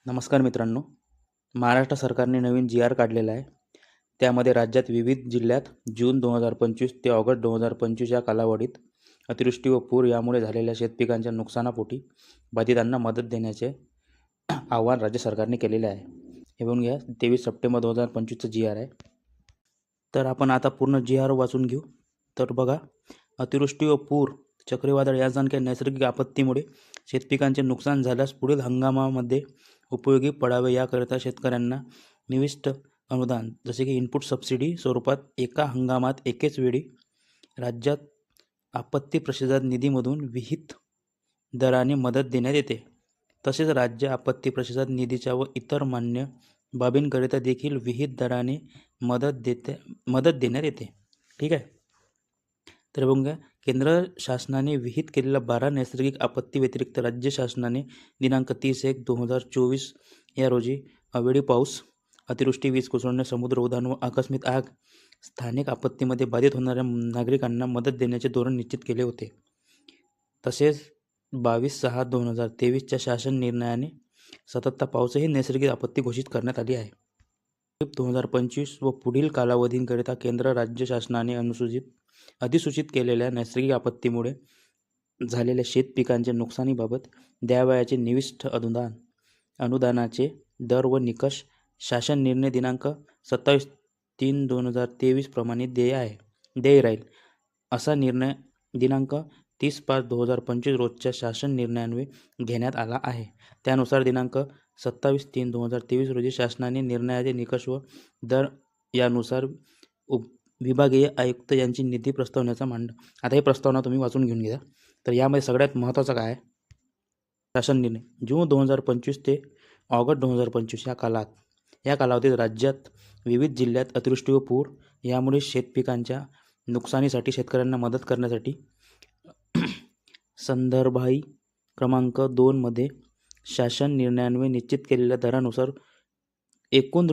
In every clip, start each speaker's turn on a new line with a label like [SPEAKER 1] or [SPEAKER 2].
[SPEAKER 1] नमस्कार मित्रांनो. महाराष्ट्र सरकारने नवीन जी.आर. काढलेला आहे. त्यामध्ये राज्यात विविध जिल्ह्यात जून 2025 ते ऑगस्ट 2025 या कालावधीत अतिवृष्टी व पूर यामुळे झालेल्या शेतपिकांच्या नुकसानापोटी बाधितांना मदत देण्याचे आवाहन राज्य सरकारने केलेले आहे. हे बघून घ्या, 23 सप्टेंबर 2025चं जी.आर. आहे. तर आपण आता पूर्ण जी.आर. वाचून घेऊ. तर बघा, अतिवृष्टी व पूर, चक्रीवादळ यासारख्या नैसर्गिक आपत्तीमुळे शेतपिकांचे नुकसान झाल्यास पुढील हंगामामध्ये उपयोगी पडावे याकरिता शेतकऱ्यांना निविष्ट अनुदान जसे की इनपुट सबसिडी स्वरूपात एका हंगामात एकेच वेळी राज्यात आपत्ती प्रतिसाद निधीमधून विहित दराने मदत देण्यात येते. तसेच राज्य आपत्ती प्रतिसाद निधीच्या व इतर मान्य बाबींकरिता देखील विहित दराने मदत देण्यात येते. ठीक आहे. तर बघून घ्या, केंद्र शासनाने विहित केलेल्या 12 नैसर्गिक आपत्ती व्यतिरिक्त राज्य शासनाने दिनांक 30/1/2024 या रोजी अवेळी पाऊस, अतिवृष्टी, वीज कोसळणे, समुद्र उधाण व आकस्मिक आग, स्थानिक आपत्तीमध्ये बाधित होणाऱ्या नागरिकांना मदत देण्याचे धोरण निश्चित केले होते. तसेच 22/6/2023 च्या शासन निर्णयाने सततचा पाऊसही नैसर्गिक आपत्ती घोषित करण्यात आली आहे. 2025 व पुढील कालावधींकरिता केंद्र राज्य शासनाने अधिसूचित केलेल्या नैसर्गिक आपत्तीमुळे झालेल्या शेतपिकांच्या नुकसानीबाबत द्यावयाचे निविष्ट अनुदानाचे दर व निकष शासन निर्णय दिनांक 27/3/2023 प्रमाणे देय राहील. असा निर्णय दिनांक 30/5/2025 रोजच्या शासन निर्णयान्वये घेण्यात आला आहे. त्यानुसार दिनांक 27/3/2023 रोजी शासनाने निर्णयाचे निकष व दर यानुसार विभागीय आयुक्त यांची निधी प्रस्तावनेचा आता ही प्रस्तावना तुम्ही वाचून घेऊन घ्या. तर यामध्ये सगळ्यात महत्त्वाचं काय आहे? शासन निर्णय जून 2025 ते ऑगस्ट 2025 या कालावधीत राज्यात विविध जिल्ह्यात अतिवृष्टी व पूर यामुळे शेतपिकांच्या नुकसानीसाठी शेतकऱ्यांना मदत करण्यासाठी संदर्भाई क्रमांक 2 मध्ये शासन निर्णयान्वये निश्चित केलेल्या दरानुसार एकूण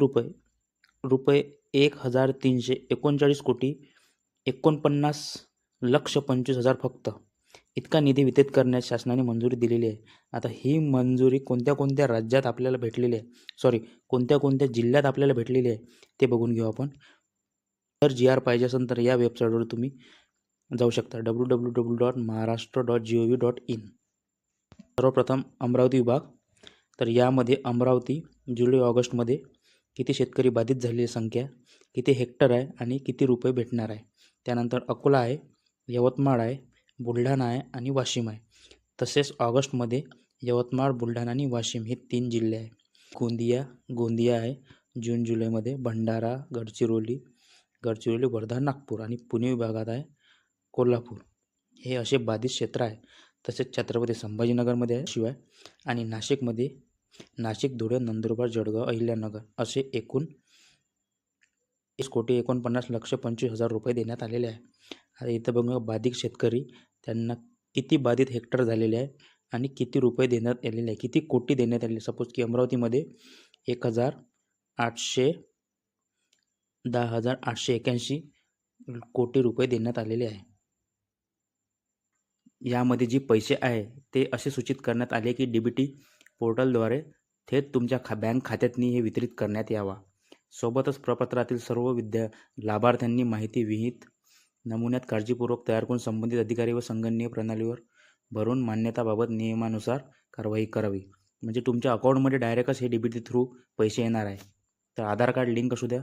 [SPEAKER 1] रुपये 1,339,49,25,000 फक्त इतका निधी वितरित करण्यास शासनाने मंजुरी दिलेली आहे. आता ही मंजुरी कोणत्या राज्यात आपल्याला भेटलेली आहे, कोणत्या जिल्ह्यात आपल्याला भेटलेली आहे ते बघून घेऊ आपण. जर जी.आर. पाहिजे असेल तर या वेबसाईटवर तुम्ही जाऊ शकता, www.maharashtra.gov.in. सर्वप्रथम अमरावती विभाग. तर यामध्ये अमरावती जुलै-ऑगस्टमध्ये किती शेतकरी बाधित झालेली संख्या, किती हेक्टर आहे आणि किती रुपये भेटणार आहे. त्यानंतर अकोला आहे, यवतमाळ आहे, बुलढाणा आहे आणि वाशिम आहे. तसेच ऑगस्टमध्ये यवतमाळ, बुलढाणा आणि वाशिम हे 3 जिल्हे आहे. गोंदिया आहे. जून-जुलैमध्ये भंडारा, गडचिरोली, वर्धा, नागपूर आणि पुणे विभागात आहे कोल्हापूर. हे असे बाधित क्षेत्र आहे. तसेच छत्रपती संभाजीनगरमध्ये आहे शिवाय आणि नाशिकमध्ये नाशिक, धुळे, नंदुरबार, जळगाव, अहिल्यानगर असे एकूण 1,49,25,000 रुपये देण्यात आलेले आहे. आता इथं बघा, बाधित शेतकरी त्यांना किती बाधित हेक्टर झालेले आहे आणि किती रुपये देण्यात आलेले आहे, किती कोटी देण्यात आलेले. सपोज की अमरावतीमध्ये 10,881 कोटी रुपये देण्यात आलेले आहे. यामध्ये जे पैसे आहे ते असे सूचित करण्यात आले की DBT पोर्टलद्वारे थेट तुमच्या बँक खात्यातनी हे वितरित करण्यात यावा. सोबतच प्रपत्रातील सर्व लाभार्थ्यांनी माहिती विहित नमुन्यात काळजीपूर्वक तयार करून संबंधित अधिकारी व संगणकीय प्रणालीवर भरून मान्यताबाबत नियमानुसार कारवाई करावी. म्हणजे तुमच्या अकाउंटमध्ये डायरेक्टच हे DBT थ्रू पैसे येणार आहे. तर आधार कार्ड लिंक असू द्या,